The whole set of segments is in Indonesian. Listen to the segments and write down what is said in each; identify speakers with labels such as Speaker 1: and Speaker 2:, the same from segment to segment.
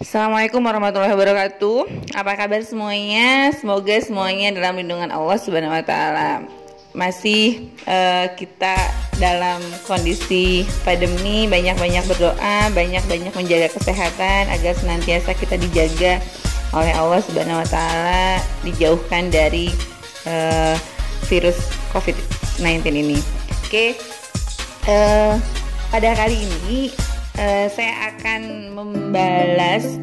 Speaker 1: Assalamualaikum warahmatullahi wabarakatuh. Apa kabar semuanya? Semoga semuanya dalam lindungan Allah Subhanahu wa taala. Masih kita dalam kondisi pandemi, banyak-banyak berdoa, banyak-banyak menjaga kesehatan agar senantiasa kita dijaga oleh Allah Subhanahu wa taala, dijauhkan dari virus COVID-19 ini. Oke. Pada kali ini saya akan membalas,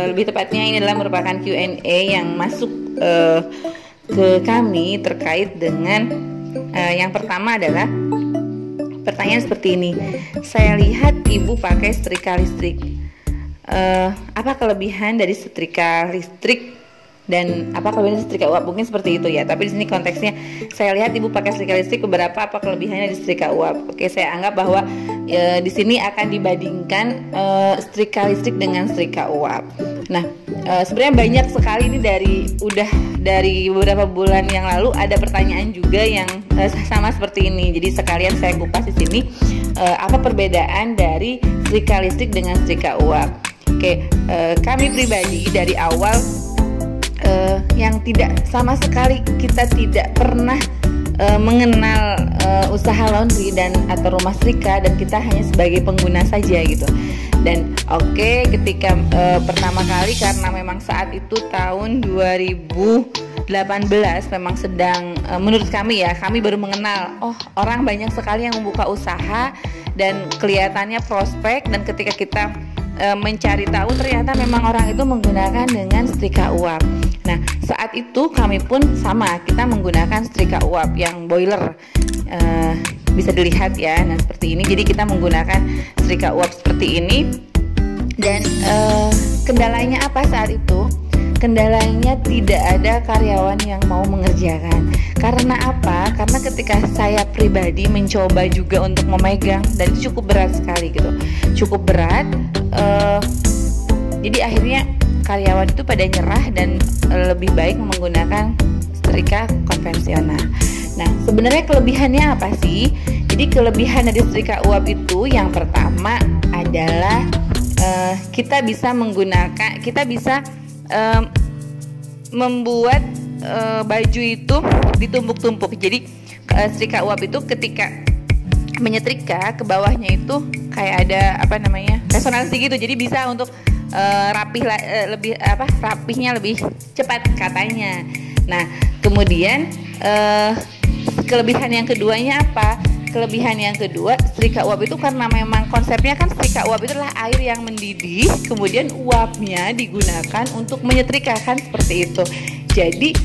Speaker 1: lebih tepatnya ini adalah merupakan Q&A yang masuk ke kami terkait dengan yang pertama adalah pertanyaan seperti ini. Saya lihat ibu pakai setrika listrik. Apa kelebihan dari setrika listrik dan apa kelebihan setrika uap? Mungkin seperti itu ya. Tapi di sini konteksnya saya lihat ibu pakai setrika listrik, beberapa apa kelebihannya di setrika uap? Oke, saya anggap bahwa di sini akan dibandingkan setrika listrik dengan setrika uap. Nah, sebenarnya banyak sekali ini dari beberapa bulan yang lalu ada pertanyaan juga yang sama seperti ini. Jadi sekalian saya kupas di sini apa perbedaan dari setrika listrik dengan setrika uap. Oke, kami pribadi dari awal yang tidak sama sekali kita tidak pernah mengenal usaha laundry dan atau rumah setrika, dan kita hanya sebagai pengguna saja gitu. Dan ketika pertama kali, karena memang saat itu tahun 2018 memang sedang menurut kami ya, kami baru mengenal orang banyak sekali yang membuka usaha dan kelihatannya prospek, dan ketika kita mencari tahu ternyata memang orang itu menggunakan dengan setrika uap. Nah, saat itu kami pun sama, kita menggunakan setrika uap yang boiler, bisa dilihat ya. Nah, seperti ini. Jadi kita menggunakan setrika uap seperti ini. Dan kendalanya apa saat itu? Kendalanya tidak ada karyawan yang mau mengerjakan. Karena apa? Karena ketika saya pribadi mencoba juga untuk memegang, dan itu cukup berat sekali gitu, cukup berat. Jadi akhirnya karyawan itu pada nyerah dan lebih baik menggunakan setrika konvensional. Nah, sebenarnya kelebihannya apa sih? Jadi kelebihan dari setrika uap itu yang pertama adalah kita bisa membuat baju itu ditumpuk-tumpuk. Jadi setrika uap itu ketika menyetrika ke bawahnya itu kayak ada resonansi gitu. Jadi bisa untuk rapihnya lebih cepat katanya. Nah, kemudian kelebihan yang keduanya apa? Kelebihan yang kedua, setrika uap itu karena memang konsepnya kan setrika uap itu adalah air yang mendidih, kemudian uapnya digunakan untuk menyetrika, kan seperti itu. Jadi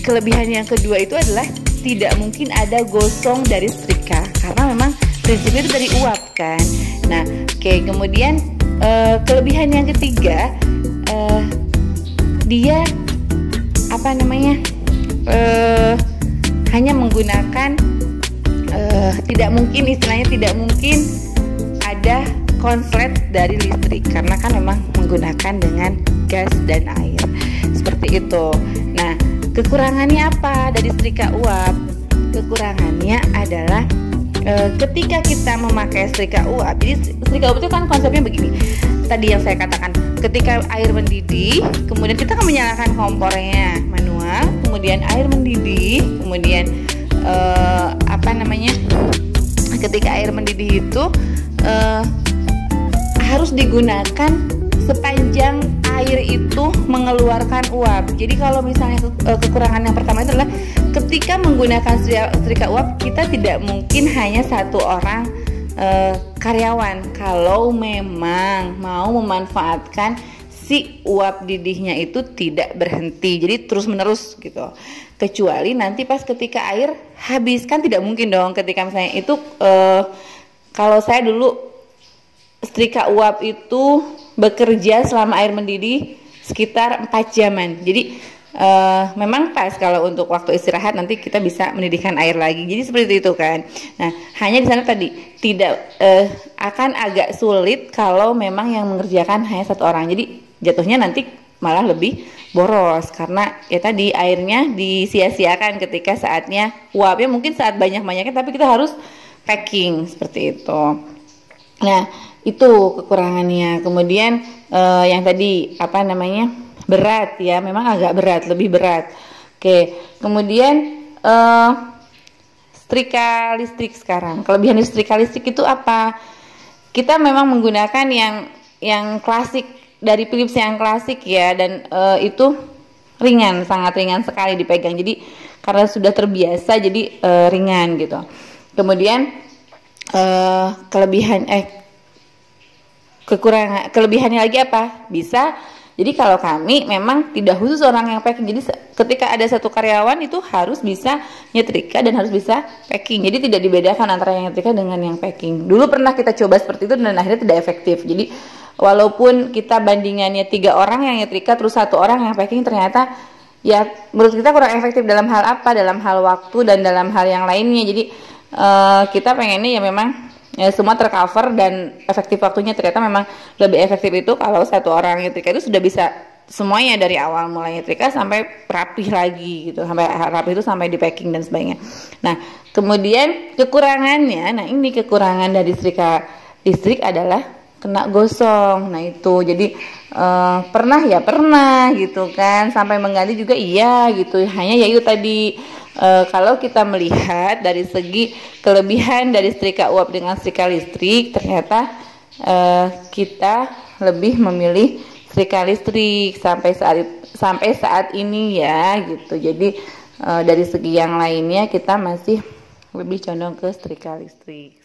Speaker 1: kelebihan yang kedua itu adalah tidak mungkin ada gosong dari setrika karena memang prinsipnya itu dari uap kan. Nah, kemudian kelebihan yang ketiga, dia hanya menggunakan tidak mungkin ada konslet dari listrik karena kan memang menggunakan dengan gas dan air seperti itu. Nah, kekurangannya apa dari setrika uap? Kekurangannya adalah ketika kita memakai setrika uap. Jadi setrika uap itu kan konsepnya begini. Tadi yang saya katakan, ketika air mendidih, kemudian kita akan menyalakan kompornya manual, kemudian air mendidih, kemudian ketika air mendidih itu harus digunakan sepanjang air itu mengeluarkan uap. Jadi kalau misalnya kekurangan yang pertama itu adalah ketika menggunakan setrika uap, kita tidak mungkin hanya satu orang karyawan kalau memang mau memanfaatkan si uap didihnya itu tidak berhenti, jadi terus menerus gitu. Kecuali nanti pas ketika air habis, kan tidak mungkin dong ketika misalnya itu kalau saya dulu setrika uap itu bekerja selama air mendidih sekitar 4 jaman. Jadi memang pas kalau untuk waktu istirahat nanti kita bisa mendidihkan air lagi. Jadi seperti itu kan. Nah, hanya di sana tadi tidak akan agak sulit kalau memang yang mengerjakan hanya satu orang. Jadi jatuhnya nanti malah lebih boros karena ya tadi airnya disia-siakan ketika saatnya uapnya mungkin saat banyak-banyaknya, tapi kita harus packing seperti itu. Nah, Itu kekurangannya. Kemudian yang tadi apa namanya, berat ya, memang agak berat, lebih berat. Oke, kemudian setrika listrik sekarang. Kelebihan setrika listrik itu apa? Kita memang menggunakan yang klasik, dari Philips yang klasik ya, dan itu ringan, sangat ringan sekali dipegang. Jadi karena sudah terbiasa, jadi ringan gitu. Kemudian kelebihannya lagi apa? Bisa. Jadi kalau kami memang tidak khusus orang yang packing. Jadi ketika ada satu karyawan itu harus bisa nyetrika dan harus bisa packing. Jadi tidak dibedakan antara yang nyetrika dengan yang packing. Dulu pernah kita coba seperti itu dan akhirnya tidak efektif. Jadi walaupun kita bandingannya 3 orang yang nyetrika terus 1 orang yang packing, ternyata ya menurut kita kurang efektif dalam hal apa? Dalam hal waktu dan dalam hal yang lainnya. Jadi kita pengennya ya memang ya semua tercover, dan efektif waktunya ternyata memang lebih efektif itu kalau 1 orang nyetrika itu sudah bisa semuanya dari awal mulai nyetrika sampai rapih lagi gitu, sampai rapih itu sampai di packing dan sebagainya. Nah kemudian kekurangannya, nah ini kekurangan dari setrika listrik adalah kena gosong. Nah itu jadi pernah gitu kan, sampai mengganti juga iya gitu. Hanya ya itu tadi, kalau kita melihat dari segi kelebihan dari setrika uap dengan setrika listrik, ternyata kita lebih memilih setrika listrik sampai saat ini ya gitu. Jadi dari segi yang lainnya kita masih lebih condong ke setrika listrik.